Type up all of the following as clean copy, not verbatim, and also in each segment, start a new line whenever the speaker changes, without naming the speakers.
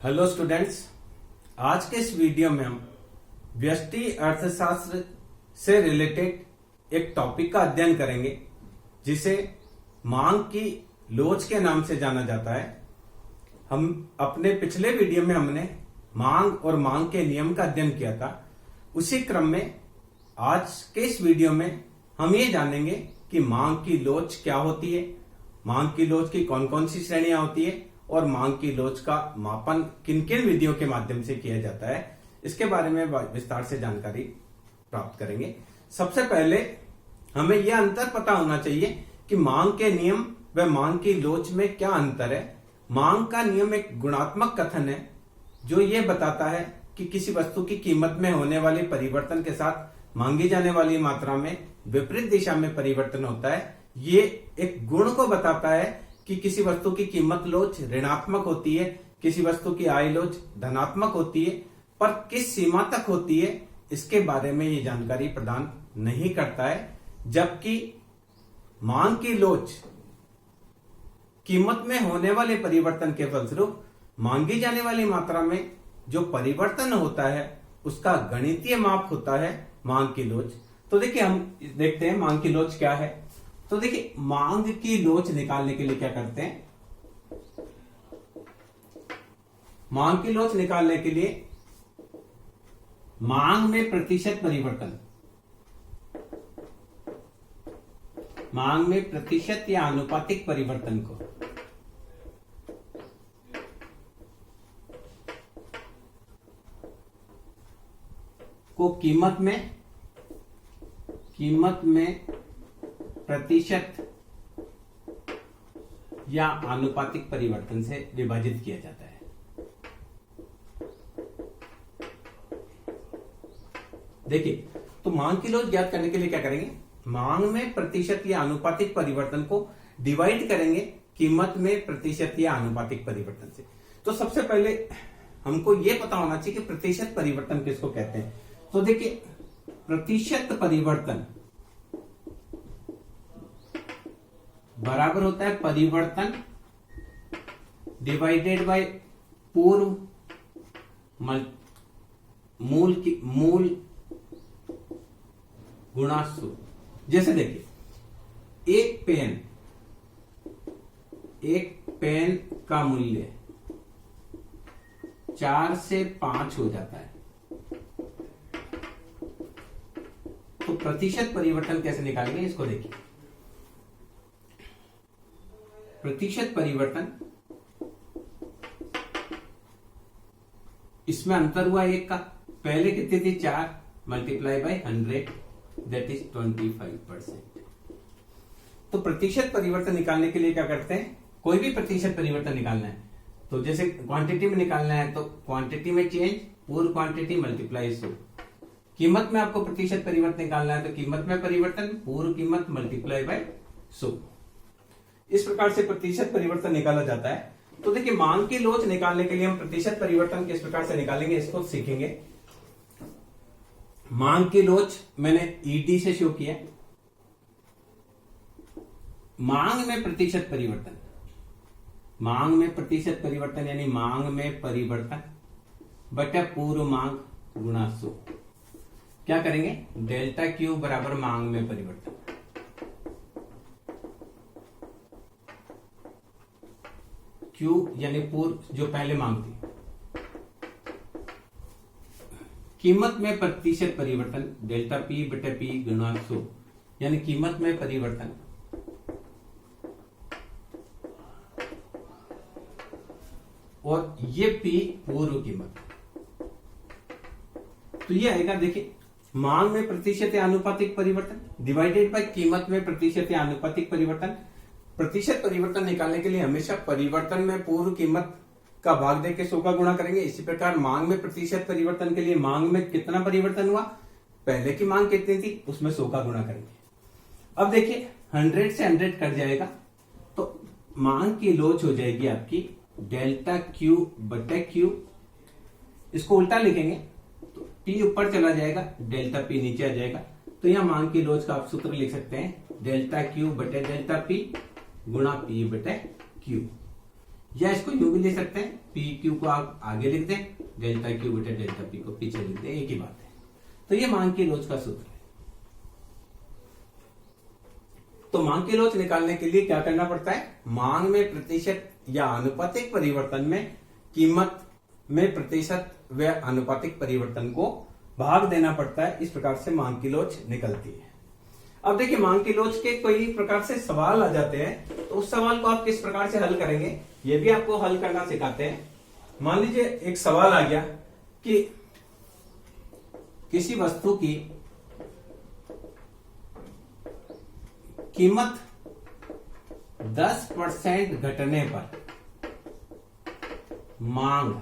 Hello students, आज के इस वीडियो में हम व्यष्टि अर्थशास्त्र से रिलेटेड एक टॉपिक का अध्ययन करेंगे जिसे मांग की लोच के नाम से जाना जाता है। हम अपने पिछले वीडियो में हमने मांग और मांग के नियम का अध्ययन किया था। उसी क्रम में आज के इस वीडियो में हम ये जानेंगे कि मांग की लोच क्या होती है, मांग की लोच की कौन कौन सी श्रेणियां होती है और मांग की लोच का मापन किन किन विधियों के माध्यम से किया जाता है, इसके बारे में विस्तार से जानकारी प्राप्त करेंगे। सबसे पहले हमें यह अंतर पता होना चाहिए कि मांग के नियम व मांग की लोच में क्या अंतर है। मांग का नियम एक गुणात्मक कथन है जो ये बताता है कि किसी वस्तु की कीमत में होने वाले परिवर्तन के साथ मांगी जाने वाली मात्रा में विपरीत दिशा में परिवर्तन होता है। ये एक गुण को बताता है कि किसी वस्तु की कीमत लोच ऋणात्मक होती है, किसी वस्तु की आय लोच धनात्मक होती है, पर किस सीमा तक होती है इसके बारे में ये जानकारी प्रदान नहीं करता है। जबकि मांग की लोच कीमत में होने वाले परिवर्तन के फलस्वरूप मांगी जाने वाली मात्रा में जो परिवर्तन होता है उसका गणितीय माप होता है मांग की लोच। तो देखिए, हम देखते हैं मांग की लोच क्या है। तो देखिए, मांग की लोच निकालने के लिए क्या करते हैं। मांग की लोच निकालने के लिए मांग में प्रतिशत परिवर्तन, मांग में प्रतिशत या आनुपातिक परिवर्तन को कीमत में प्रतिशत या आनुपातिक परिवर्तन से विभाजित किया जाता है। देखिए, तो मांग की लोच ज्ञात करने के लिए क्या करेंगे, मांग में प्रतिशत या आनुपातिक परिवर्तन को डिवाइड करेंगे कीमत में प्रतिशत या आनुपातिक परिवर्तन से। तो सबसे पहले हमको यह पता होना चाहिए कि प्रतिशत परिवर्तन किसको कहते हैं। तो देखिए, प्रतिशत परिवर्तन बराबर होता है परिवर्तन डिवाइडेड बाय पूर्व मूल गुणा 100। जैसे देखिए, एक पेन का मूल्य 4 से 5 हो जाता है। तो प्रतिशत परिवर्तन कैसे निकालेंगे इसको देखिए। प्रतिशत परिवर्तन, इसमें अंतर हुआ 1 का। पहले कितनी थी, 4 मल्टीप्लाई बाय 100 दैट इज 25%। तो प्रतिशत परिवर्तन निकालने के लिए क्या करते हैं, कोई भी प्रतिशत परिवर्तन निकालना है तो जैसे क्वांटिटी में निकालना है तो क्वांटिटी में चेंज पूर्व क्वांटिटी मल्टीप्लाई 100। कीमत में आपको प्रतिशत परिवर्तन निकालना है तो कीमत में परिवर्तन पूर्व कीमत मल्टीप्लाई बाय 100। इस प्रकार से प्रतिशत परिवर्तन निकाला जाता है। तो देखिए, मांग की लोच निकालने के लिए हम प्रतिशत परिवर्तन किस प्रकार से निकालेंगे इसको सीखेंगे। मांग की लोच मैंने ईडी से शो किया। मांग में प्रतिशत परिवर्तन, मांग में प्रतिशत परिवर्तन यानी मांग में परिवर्तन बटा पूर्व मांग गुणा 100। क्या करेंगे, डेल्टा क्यू बराबर मांग में परिवर्तन। क्यू यानी पूर्व जो पहले मांग थी, कीमत में प्रतिशत परिवर्तन डेल्टा पी बटे पी गुणा 100 यानी कीमत में परिवर्तन और ये पी पूर्व कीमत। तो ये आएगा, देखिए, मांग में प्रतिशत या आनुपातिक परिवर्तन डिवाइडेड बाय कीमत में प्रतिशत या आनुपातिक परिवर्तन। प्रतिशत परिवर्तन निकालने के लिए हमेशा परिवर्तन में पूर्व कीमत का भाग देके 100 का गुणा करेंगे। इसी प्रकार मांग में प्रतिशत परिवर्तन के लिए मांग में कितना परिवर्तन हुआ, पहले की मांग कितनी थी उसमें 100 का गुणा करेंगे। अब देखिए, 100 से 100 कट जाएगा तो मांग की लोच हो जाएगी आपकी डेल्टा क्यू बटे क्यू। इसको उल्टा लिखेंगे तो पी ऊपर चला जाएगा, डेल्टा पी नीचे आ जाएगा। तो यहां मांग की लोच का आप सूत्र लिख सकते हैं, डेल्टा क्यू बटे डेल्टा पी गुणा पी बटे क्यू। या इसको यूं भी ले सकते हैं, पी क्यू को आप आगे लिख दें, डेल्टा क्यू बटे डेल्टा पी को पीछे लिख दें, एक ही बात है। तो ये मांग की लोच का सूत्र है। तो मांग की लोच निकालने के लिए क्या करना पड़ता है, मांग में प्रतिशत या आनुपातिक परिवर्तन में कीमत में प्रतिशत व आनुपातिक परिवर्तन को भाग देना पड़ता है। इस प्रकार से मांग की लोच निकलती है। अब देखिए, मांग की लोच के कई प्रकार से सवाल आ जाते हैं, तो उस सवाल को आप किस प्रकार से हल करेंगे ये भी आपको हल करना सिखाते हैं। मान लीजिए एक सवाल आ गया कि किसी वस्तु की कीमत 10% घटने पर मांग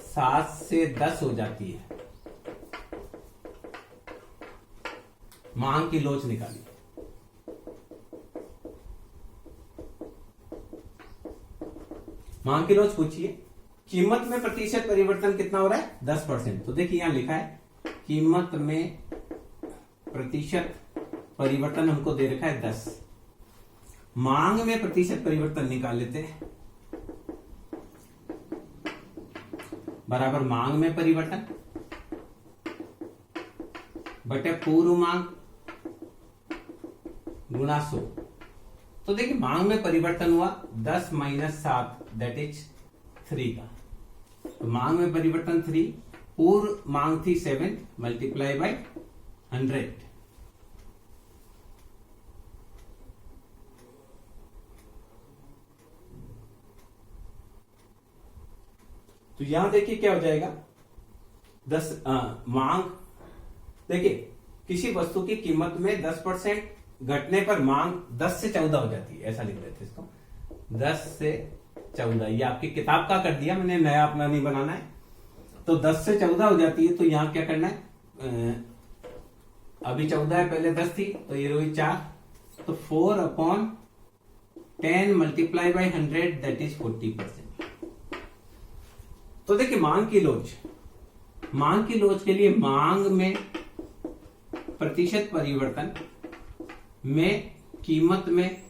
7 से 10 हो जाती है। मांग की लोच निकालिए। मांग की लोच पूछिए, कीमत में प्रतिशत परिवर्तन कितना हो रहा है, 10%। तो देखिए यहां लिखा है कीमत में प्रतिशत परिवर्तन हमको दे रखा है 10। मांग में प्रतिशत परिवर्तन निकाल लेते हैं, बराबर मांग में परिवर्तन बटे पूर्व मांग गुणा 100। तो देखिए मांग में परिवर्तन हुआ 10 - 7 दैट इज 3 का। तो मांग में परिवर्तन 3, पूर्व मांग थी 7 मल्टीप्लाई बाय 100। तो यहां देखिए क्या हो जाएगा, 10 मांग, देखिए किसी वस्तु की कीमत में 10% घटने पर मांग 10 से 14 हो जाती है, ऐसा लिख देते इसको, 10 से 14। ये आपकी किताब का कर दिया मैंने, नया अपना नहीं बनाना है। तो 10 से 14 हो जाती है, तो यहां क्या करना है, अभी 14 है, पहले 10 थी, तो ये रही 4। तो 4/10 मल्टीप्लाई बाय 100 दैट इज 40%। तो देखिए मांग की लोच, मांग की लोच के लिए मांग में प्रतिशत परिवर्तन में कीमत में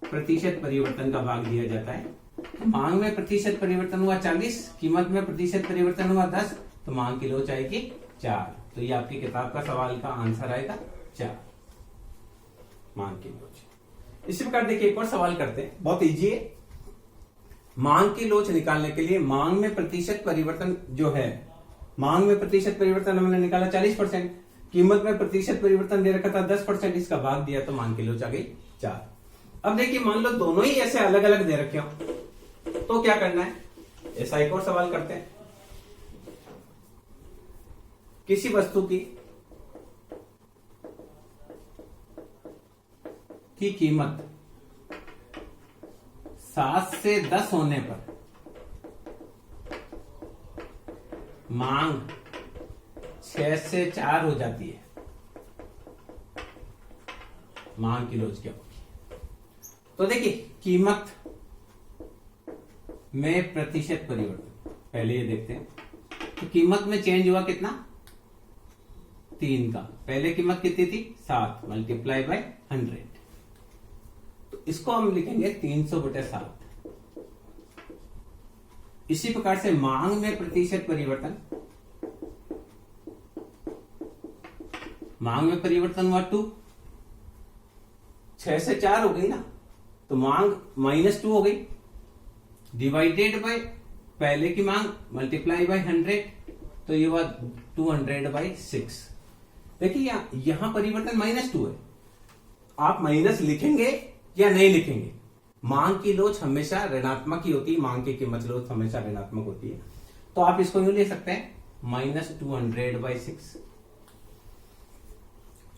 प्रतिशत परिवर्तन का भाग दिया जाता है। तो मांग में प्रतिशत परिवर्तन हुआ 40, कीमत में प्रतिशत परिवर्तन हुआ 10, तो मांग की लोच आएगी 4। तो ये आपकी किताब का सवाल का आंसर आएगा 4, मांग की लोच। इसी प्रकार देखिए एक और सवाल करते हैं, बहुत इजी है। मांग की लोच निकालने के लिए मांग में प्रतिशत परिवर्तन जो है, मांग में प्रतिशत परिवर्तन हमने निकाला 40%, कीमत में प्रतिशत परिवर्तन दे रखा था 10%, इसका भाग दिया तो मांग की लोच आ गई 4। अब देखिए मान लो दोनों ही ऐसे अलग अलग दे रखे हो, तो क्या करना है, ऐसा एक और सवाल करते हैं। किसी वस्तु की कीमत 7 से 10 होने पर मांग 6 से 4 हो जाती है, मांग की लोच क्या होगी। तो देखिए कीमत में प्रतिशत परिवर्तन, पहले ये देखते हैं। तो कीमत में चेंज हुआ कितना, 3 का। पहले कीमत कितनी थी, 7 मल्टीप्लाई बाय 100। तो इसको हम लिखेंगे 300/7। इसी प्रकार से मांग में प्रतिशत परिवर्तन, मांग में परिवर्तन हुआ 2, 6 से 4 हो गई ना, तो मांग -2 हो गई, डिवाइडेड बाय पहले की मांग मल्टीप्लाई बाय 100, तो ये हुआ 200/6। देखिए यहां परिवर्तन -2 है, आप माइनस लिखेंगे या नहीं लिखेंगे, मांग की लोच हमेशा ऋणात्मक ही होती है, मांग की कीमत लोच हमेशा ऋणात्मक होती है। तो आप इसको यूं ले सकते हैं -200/6,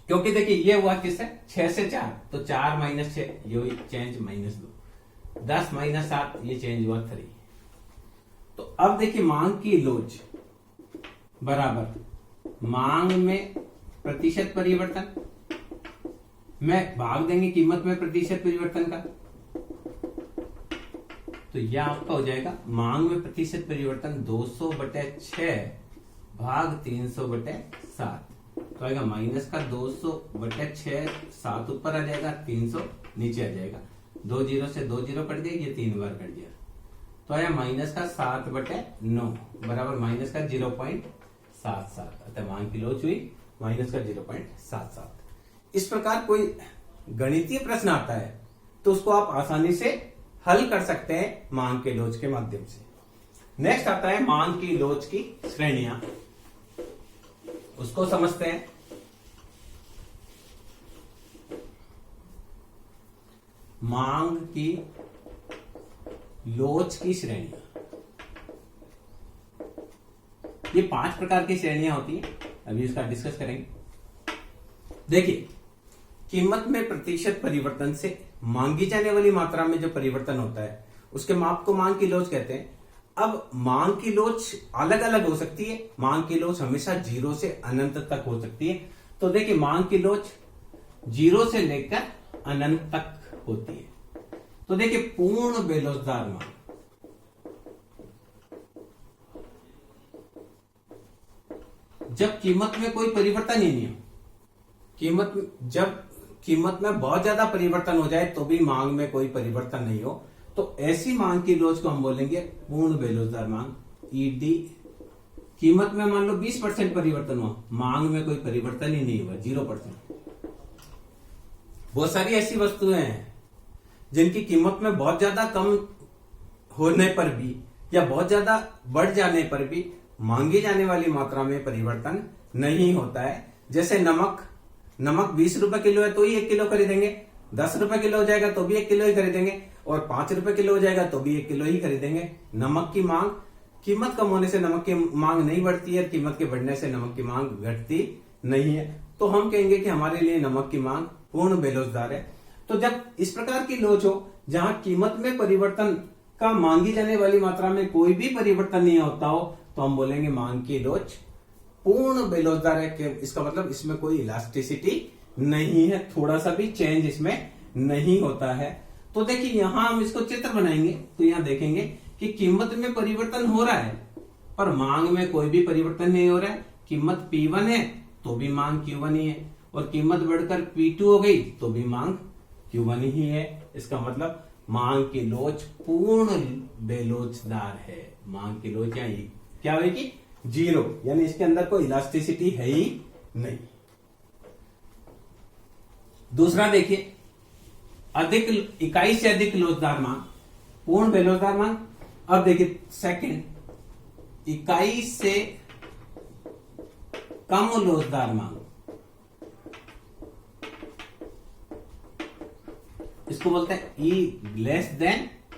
क्योंकि देखिए ये हुआ किससे, 6 से 4, तो 4 - 6 ये हुई चेंज -2, 10 - 7 ये चेंज हुआ 3। तो अब देखिए मांग की लोच बराबर मांग में प्रतिशत परिवर्तन में भाग देंगे कीमत में प्रतिशत परिवर्तन का, तो यह आपका हो जाएगा मांग में प्रतिशत परिवर्तन 200/6 भाग 300/7। तो आएगा -200/6, 7 ऊपर आ जाएगा, 300 नीचे आ जाएगा। 2 जीरो से 2 जीरो कट गई, ये 3 बार कट गया, तो आया माइनस का 7/9 बराबर माइनस का 0.77। अतः मांग की लोच हुई माइनस का 0.77। इस प्रकार कोई गणितीय प्रश्न आता है तो उसको आप आसानी से हल कर सकते हैं मांग के लोच के माध्यम से। नेक्स्ट आता है मांग की लोच की श्रेणियां, उसको समझते हैं। मांग की लोच की श्रेणियां, ये 5 प्रकार की श्रेणियां होती हैं, अभी इसका डिस्कस करेंगे। देखिए, कीमत में प्रतिशत परिवर्तन से मांगी जाने वाली मात्रा में जो परिवर्तन होता है उसके माप को मांग की लोच कहते हैं। अब मांग की लोच अलग अलग हो सकती है, मांग की लोच हमेशा 0 से अनंत तक हो सकती है। तो देखिए, मांग की लोच 0 से लेकर अनंत तक होती है। तो देखिए, पूर्ण बेलोचदार मांग, जब कीमत में कोई परिवर्तन ही नहीं हो, जब कीमत में बहुत ज्यादा परिवर्तन हो जाए तो भी मांग में कोई परिवर्तन नहीं हो, तो ऐसी मांग की लोच को हम बोलेंगे पूर्ण बेलोचदार मांग। ईडी, कीमत में मान लो 20% परिवर्तन हुआ, मांग में कोई परिवर्तन ही नहीं हुआ, 0%। बहुत सारी ऐसी वस्तुएं हैं जिनकी कीमत में बहुत ज्यादा कम होने पर भी या बहुत ज्यादा बढ़ जाने पर भी मांगी जाने वाली मात्रा में परिवर्तन नहीं होता है। जैसे नमक 20 रुपए किलो है तो ही 1 किलो खरीदेंगे, 10 रुपए किलो हो जाएगा तो भी 1 किलो ही खरीदेंगे, और 5 रुपए किलो हो जाएगा तो भी 1 किलो ही खरीदेंगे। नमक की मांग, कीमत कम होने से नमक की मांग नहीं बढ़ती है, कीमत के बढ़ने से नमक की मांग घटती नहीं है। तो हम कहेंगे कि हमारे लिए नमक की मांग पूर्ण बेलोचदार है। तो जब इस प्रकार की लोच हो जहां कीमत में परिवर्तन का मांगी जाने वाली मात्रा में कोई भी परिवर्तन नहीं होता हो, तो हम बोलेंगे मांग की लोच पूर्ण बेलोचदार है। कि इसका मतलब इसमें कोई इलास्टिसिटी नहीं है, थोड़ा सा भी चेंज इसमें नहीं होता है। तो देखिए, यहां हम इसको चित्र बनाएंगे तो यहां देखेंगे कि कीमत में परिवर्तन हो रहा है पर मांग में कोई भी परिवर्तन नहीं हो रहा है। कीमत P1 है तो भी मांग Q1 ही है, और कीमत बढ़कर P2 हो गई तो भी मांग Q1 ही है। इसका मतलब मांग की लोच पूर्ण बेलोचदार है। मांग की लोच यहाँ क्या होगी? 0, यानी इसके अंदर कोई इलास्टिसिटी है ही नहीं। दूसरा देखिए, अधिक इकाई से अधिक लोचदार मांग, पूर्ण बेलोचदार मांग। अब देखिए सेकंड, इकाई से कम लोचदार मांग, इसको बोलते हैं E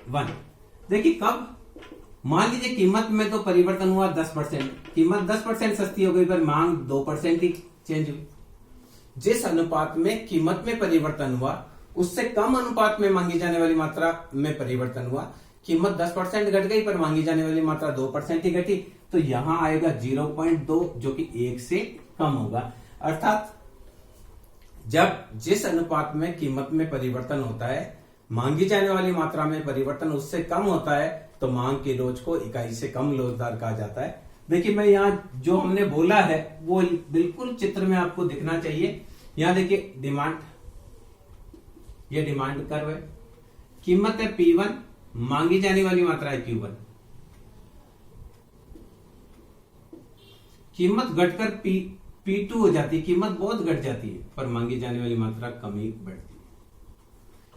<1। देखिए कब, मान लीजिए कीमत में तो परिवर्तन हुआ 10%, कीमत 10% सस्ती हो गई पर मांग 2% ही चेंज हुई। जिस अनुपात में कीमत में परिवर्तन हुआ उससे कम अनुपात में मांगी जाने वाली मात्रा में परिवर्तन हुआ। कीमत 10% घट गई पर मांगी जाने वाली मात्रा 2% ही घटी, तो यहां आएगा 0.2 जो कि 1 से कम होगा। अर्थात जब जिस अनुपात में कीमत में परिवर्तन होता है, मांगी जाने वाली मात्रा में परिवर्तन उससे कम होता है, तो मांग की लोच को इकाई से कम लोचदार कहा जाता है। देखिए, मैं यहाँ जो हमने बोला है वो बिल्कुल चित्र में आपको दिखना चाहिए। यहां देखिए डिमांड, ये डिमांड कर्व है, कीमत है P1, मांगी जाने वाली मात्रा है Q1। कीमत घटकर P2 हो जाती है, कीमत बहुत घट जाती है पर मांगी जाने वाली मात्रा कम ही बढ़ती है।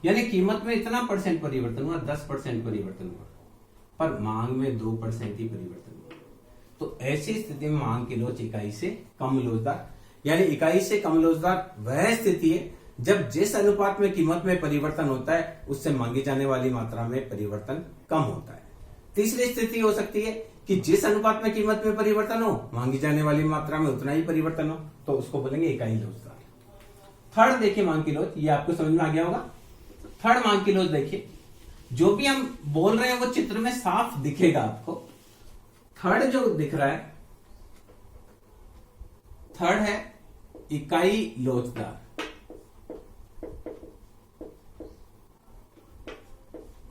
यानी कीमत में इतना % परिवर्तन हुआ, 10% परिवर्तन हुआ, पर मांग में 2% ही परिवर्तन हुआ। तो ऐसी स्थिति में मांग की लोच इकाई से कम लोचदार, यानी इकाई से कम लोचदार वह स्थिति है जब जिस अनुपात में कीमत में परिवर्तन होता है उससे मांगी जाने वाली मात्रा में परिवर्तन कम होता है। तीसरी स्थिति हो सकती है कि जिस अनुपात में कीमत में परिवर्तन हो, मांगी जाने वाली मात्रा में उतना ही परिवर्तन हो, तो उसको बोलेंगे इकाई लोचदार। थर्ड देखिए मांग की लोच, ये आपको समझ में आ गया होगा। थर्ड मांग की लोच देखिए, जो भी हम बोल रहे हैं वो चित्र में साफ दिखेगा आपको। थर्ड जो दिख रहा है, थर्ड है इकाई लोचदार,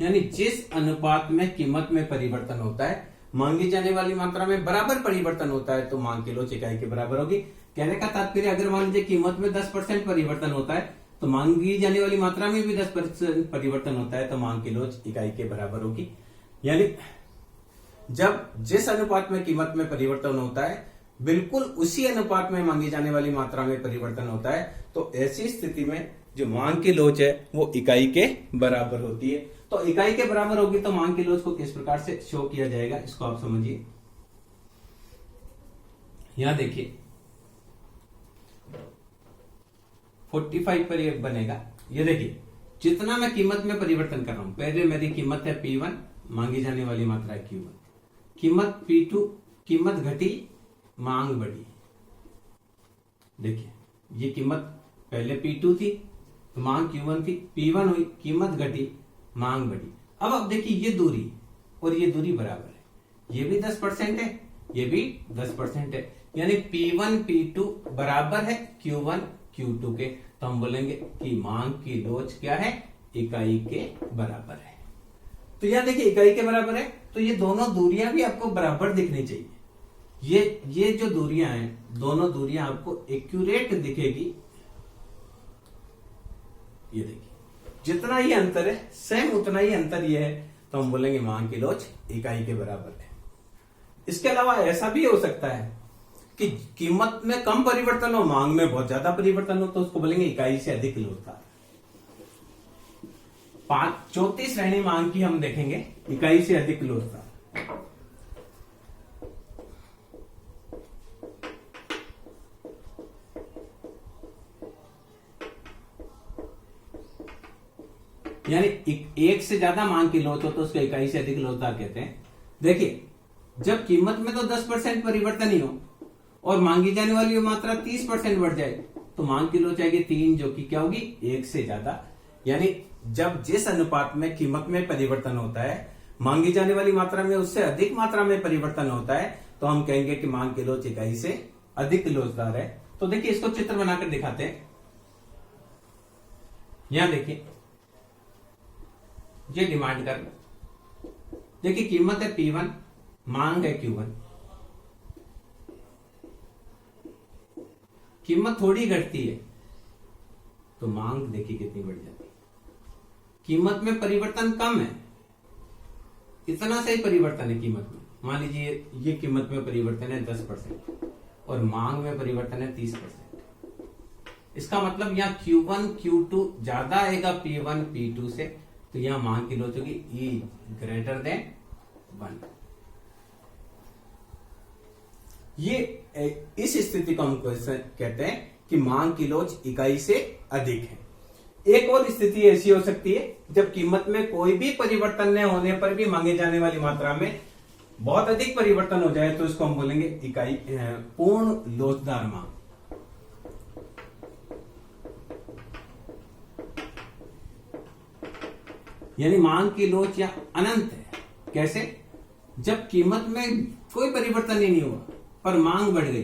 यानी जिस अनुपात में कीमत में परिवर्तन होता है, मांगी जाने वाली मात्रा में बराबर परिवर्तन होता है, तो मांग की लोच इकाई के बराबर होगी। कहने का तात्पर्य, अगर मान लीजिए कीमत में 10% परिवर्तन होता है तो मांगी जाने वाली मात्रा में भी 10% परिवर्तन होता है, तो मांग की लोच इकाई के बराबर होगी। यानी जब जिस अनुपात में कीमत में परिवर्तन होता है बिल्कुल उसी अनुपात में मांगी जाने वाली मात्रा में परिवर्तन होता है, तो ऐसी स्थिति में जो मांग की लोच है वो इकाई के बराबर होती है। तो इकाई के बराबर होगी तो मांग की लोच को किस प्रकार से शो किया जाएगा, इसको आप समझिए। यहां देखिए 45 पर ये बनेगा। ये देखिए जितना मैं कीमत में परिवर्तन कर रहा हूं, पहले मेरी कीमत है P1, मांगी जाने वाली मात्रा है Q1, कीमत P2, कीमत घटी मांग बढ़ी। देखिए ये कीमत पहले P2 थी तो मांग Q1 थी, P1 हुई, कीमत घटी मांग बढ़ी। अब देखिए ये दूरी और ये दूरी बराबर है, ये भी 10% है, ये भी 10% है, यानी P1 P2 बराबर है Q1 Q2 के। तो हम बोलेंगे कि मांग की लोच क्या है, इकाई के बराबर है। तो यहां देखिए इकाई के बराबर है, तो ये दोनों दूरियां भी आपको बराबर दिखनी चाहिए। ये जो दूरियां हैं, दोनों दूरियां आपको एक्यूरेट दिखेगी। ये देखिए जितना ही अंतर है सेम उतना ही अंतर ये है, तो हम बोलेंगे मांग की लोच इकाई के बराबर है। इसके अलावा ऐसा भी हो सकता है कि कीमत में कम परिवर्तन हो, मांग में बहुत ज्यादा परिवर्तन हो, तो उसको बोलेंगे इकाई से अधिक लोचदार। चौथी श्रेणी मांग की हम देखेंगे, इकाई से अधिक लोचदार। यानी एक से ज्यादा मांग की लोच हो तो उसको इकाई से अधिक लोचदार कहते हैं। देखिए जब कीमत में तो 10% परिवर्तन ही हो और मांगी जाने वाली मात्रा 30% बढ़ जाए तो मांग की लोच आएगी 3, जो कि क्या होगी, 1 से ज्यादा। यानी जब जिस अनुपात में कीमत में परिवर्तन होता है, मांगी जाने वाली मात्रा में उससे अधिक मात्रा में परिवर्तन होता है, तो हम कहेंगे कि मांग की लोच इकाई से अधिक लोचदार है। तो देखिए इसको चित्र बनाकर दिखाते हैं। यहां देखिए ये डिमांड कर, देखिए कीमत है P1, मांग है Q1, कीमत थोड़ी घटती है तो मांग देखिए कितनी बढ़ जाती है। कीमत में परिवर्तन कम है, इतना से ही परिवर्तन है कीमत में, मान लीजिए ये कीमत में परिवर्तन है 10% और मांग में परिवर्तन है 30%। इसका मतलब यहां Q1 Q2 ज्यादा आएगा P1 P2 से, तो यहां मांग की लोच होगी E ग्रेटर देन 1। ये इस स्थिति को हम कहते हैं कि मांग की लोच इकाई से अधिक है। एक और स्थिति ऐसी हो सकती है जब कीमत में कोई भी परिवर्तन न होने पर भी मांगे जाने वाली मात्रा में बहुत अधिक परिवर्तन हो जाए, तो इसको हम बोलेंगे इकाई पूर्ण लोचदार मांग। यानी मांग की लोच या अनंत है। कैसे? जब कीमत में कोई परिवर्तन ही नहीं हुआ पर मांग बढ़ गई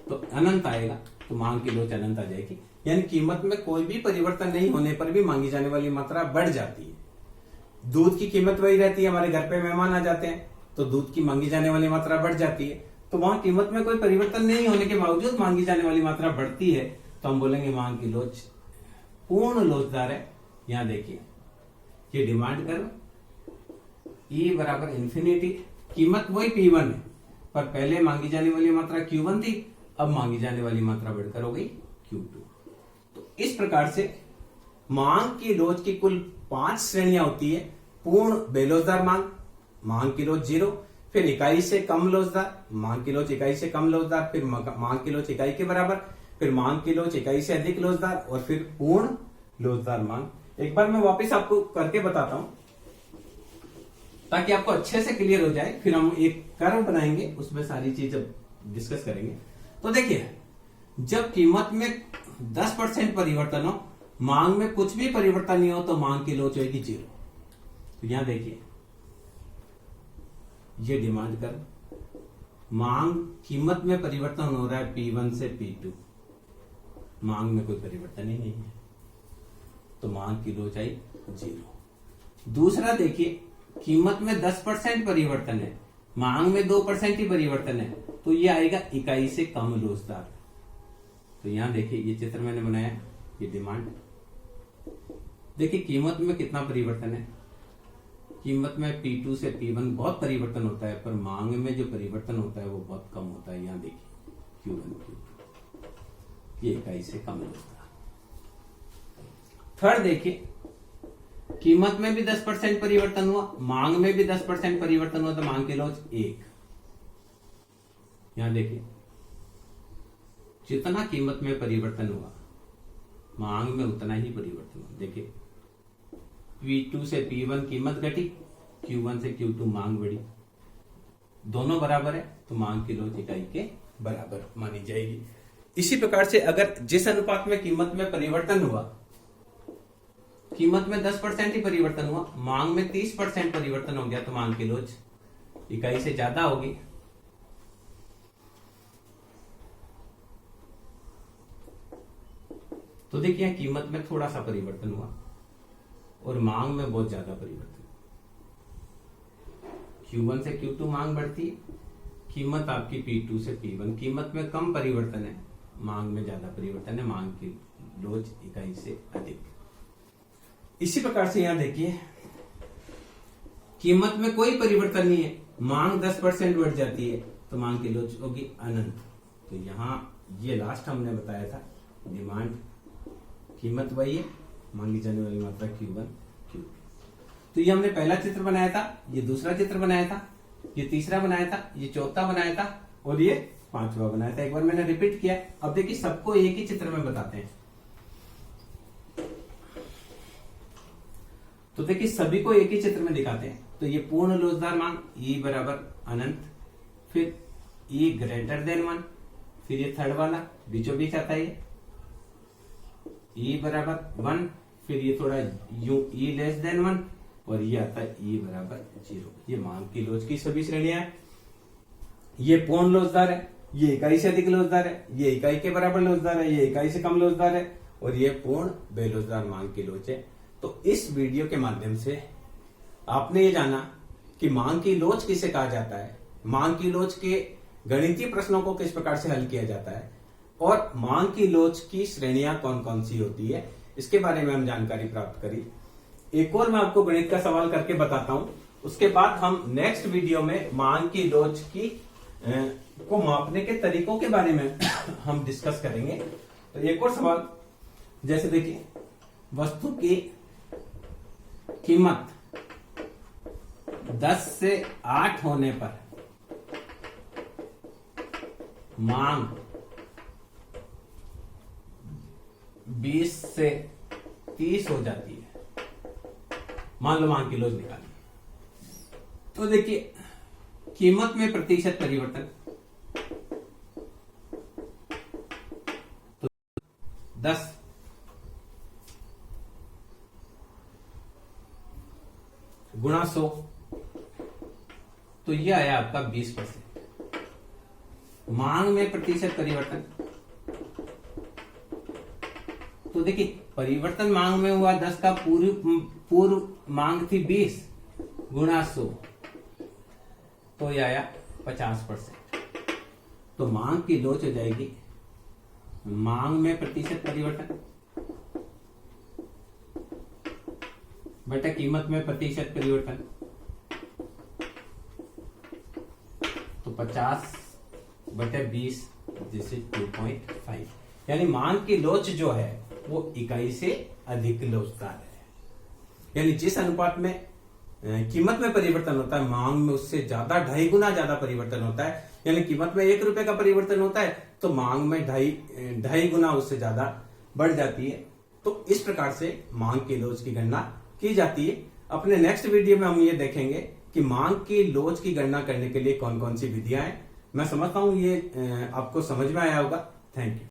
तो अनंत आएगा, तो मांग की लोच अनंत आ जाएगी। यानी कीमत में कोई भी परिवर्तन नहीं होने पर भी मांगी जाने वाली मात्रा बढ़ जाती है। दूध की कीमत वही रहती है, हमारे घर पे मेहमान आ जाते हैं तो दूध की मांगी जाने वाली मात्रा बढ़ जाती है, तो वहां कीमत में कोई परिवर्तन नहीं होने के बावजूद मांगी जाने वाली मात्रा बढ़ती है, तो हम बोलेंगे मांग की लोच पूर्ण लोचदार है। यहां देखिए ये डिमांड कर्व E बराबर इंफिनिटी, कीमत वही P1 है पर पहले मांगी जाने वाली मात्रा Q1 थी, अब मांगी जाने वाली मात्रा बढ़कर हो गई Q2। तो इस प्रकार से मांग की लोच की कुल 5 श्रेणियां होती है। पूर्ण बेलोचदार मांग, मांग की लोच 0, फिर इकाई से कम लोचदार, मांग की लोच इकाई से कम लोचदार, फिर मांग की लोच इकाई के बराबर, फिर मांग की लोच इकाई से अधिक लोचदार और फिर पूर्ण लोचदार मांग। एक बार मैं वापस आपको करके बताता हूं ताकि आपको अच्छे से क्लियर हो जाए, फिर हम एक कर्व बनाएंगे उसमें सारी चीज डिस्कस करेंगे। तो देखिए जब कीमत में 10% परिवर्तन हो, मांग में कुछ भी परिवर्तन नहीं हो, तो मांग की लोच होगी 0। तो यहां देखिए ये डिमांड कर, मांग कीमत में परिवर्तन हो रहा है P1 से P2, मांग में कोई परिवर्तन ही नहीं है, तो मांग की लोच आई 0। दूसरा देखिए कीमत में 10% परिवर्तन है, मांग में 2% ही परिवर्तन है, तो ये आएगा इकाई से कम लोचदार। तो यहां देखिए ये चित्र मैंने बनाया, ये डिमांड। देखिए कीमत में कितना परिवर्तन है, कीमत में P2 से P1 बहुत परिवर्तन होता है, पर मांग में जो परिवर्तन होता है वो बहुत कम होता है। यहाँ देखिए Q1 Q2 ये इकाई से कम होता है। थर्ड देखिए, कीमत में भी 10% परिवर्तन हुआ, मांग में भी 10% परिवर्तन हुआ, तो मांग की लॉज 1। यहां देखिए जितना कीमत में परिवर्तन हुआ मांग में उतना ही परिवर्तन हुआ। देखिए P2 से P1 कीमत घटी, Q1 से Q2 मांग बढ़ी, दोनों बराबर है तो मांग की लॉज इकाई के बराबर मानी जाएगी। इसी प्रकार से अगर जिस अनुपात में कीमत में परिवर्तन हुआ, कीमत में 10% ही परिवर्तन हुआ, मांग में 30% परिवर्तन हो गया, तो मांग की लॉज इकाई से ज्यादा होगी। तो देखिए कीमत में थोड़ा सा परिवर्तन हुआ और मांग में बहुत ज्यादा परिवर्तन। Q1 से Q2 मांग बढ़ती है, कीमत आपकी P2 से P1, कीमत में कम परिवर्तन है, मांग में ज्यादा परिवर्तन है, मांग की लॉज इकाई से अधिक। इसी प्रकार से यहां देखिए कीमत में कोई परिवर्तन नहीं है, मांग 10% बढ़ जाती है, तो मांग की लॉज होगी अनंत। तो यहां ये लास्ट हमने बताया था डिमांड, कीमत वही है, मांगी जाने वाली मात्रा Q1 Q2। तो ये हमने पहला चित्र बनाया था, ये दूसरा चित्र बनाया था, ये तीसरा बनाया था, ये चौथा बनाया था और ये पांचवा बनाया था। एक बार मैंने रिपीट किया। अब देखिए सबको एक ही चित्र में बताते हैं। तो देखिए सभी को एक ही चित्र में दिखाते हैं। तो ये पूर्ण लोचदार मांग E बराबर अनंत, फिर E ग्रेटर देन 1, फिर ये थर्ड वाला बीचों बीच आता है E बराबर 1, फिर ये थोड़ा यूं E लेस देन 1 और ये आता है E बराबर 0। ये मांग की लॉज की सभी श्रेणियां हैं। ये पूर्ण लोचदार है, ये इकाई से अधिक लोचदार है, ये इकाई के बराबर लोचदार है, ये इकाई से कम लोचदार है और ये पूर्ण बेलोचदार मांग की लॉज है। तो इस वीडियो के माध्यम से आपने ये जाना कि मांग की लॉज किसे कहा जाता है, मांग की लॉज के गणितीय प्रश्नों को किस प्रकार से हल किया जाता है और मांग की लॉज की श्रेणियां कौन कौन सी होती है, इसके बारे में हम जानकारी प्राप्त करी। एक और मैं आपको गणित का सवाल करके बताता हूं, उसके बाद हम नेक्स्ट वीडियो में मांग की लॉज की को मापने के तरीकों के बारे में हम डिस्कस करेंगे। तो एक और सवाल, जैसे देखिए वस्तु की कीमत 10 से 8 होने पर मांग 20 से 30 हो जाती है। मान लो मांग की लॉज निकाली। तो देखिए कीमत में प्रतिशत परिवर्तन, तो 10 गुणा 100, तो यह आया आपका 20%। मांग में प्रतिशत परिवर्तन, तो देखिए परिवर्तन मांग में हुआ 10 का, पूर्व मांग थी 20 गुणा 100, तो यह आया 50%। तो मांग की लॉज हो जाएगी मांग में प्रतिशत परिवर्तन बटा कीमत में प्रतिशत परिवर्तन, तो 50 बटे 20 जैसे 2.5, यानी मांग की लॉज जो है वो इकाई से अधिक लोचदार है। यानी जिस अनुपात में कीमत में परिवर्तन होता है मांग में उससे ज्यादा 2.5 गुना ज्यादा परिवर्तन होता है। यानी कीमत में 1 रुपए का परिवर्तन होता है तो मांग में 2.5 गुना उससे ज्यादा बढ़ जाती है। तो इस प्रकार से मांग की लॉज की गणना की जाती है। अपने नेक्स्ट वीडियो में हम ये देखेंगे कि मांग की लॉज की गणना करने के लिए कौन कौन सी विधियां हैं। मैं समझता हूं ये आपको समझ में आया होगा। Thank you.